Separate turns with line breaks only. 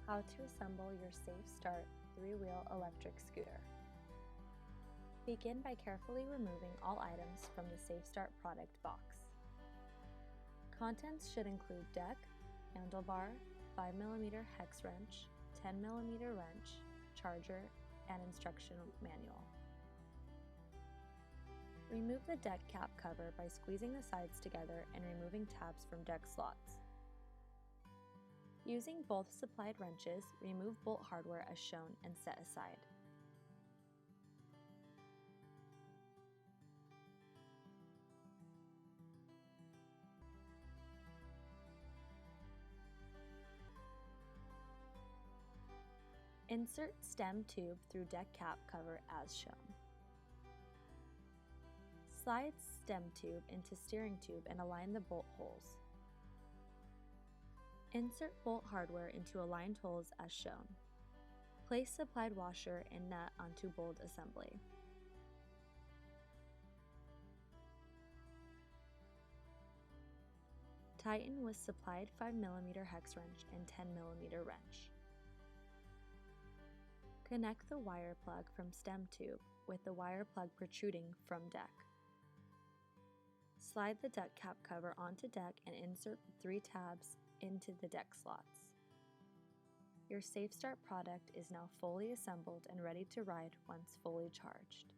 How to assemble your Safe Start 3-wheel electric scooter. Begin by carefully removing all items from the Safe Start product box. Contents should include deck, handlebar, 5mm hex wrench, 10mm wrench, charger, and instruction manual. Remove the deck cap cover by squeezing the sides together and removing tabs from deck slots. Using both supplied wrenches, remove bolt hardware as shown and set aside. Insert stem tube through deck cap cover as shown. Slide stem tube into steering tube and align the bolt holes. Insert bolt hardware into aligned holes as shown. Place supplied washer and nut onto bolt assembly. Tighten with supplied 5mm hex wrench and 10mm wrench. Connect the wire plug from stem tube with the wire plug protruding from deck. Slide the deck cap cover onto deck and insert the 3 tabs into the deck slots. Your Safe Start product is now fully assembled and ready to ride once fully charged.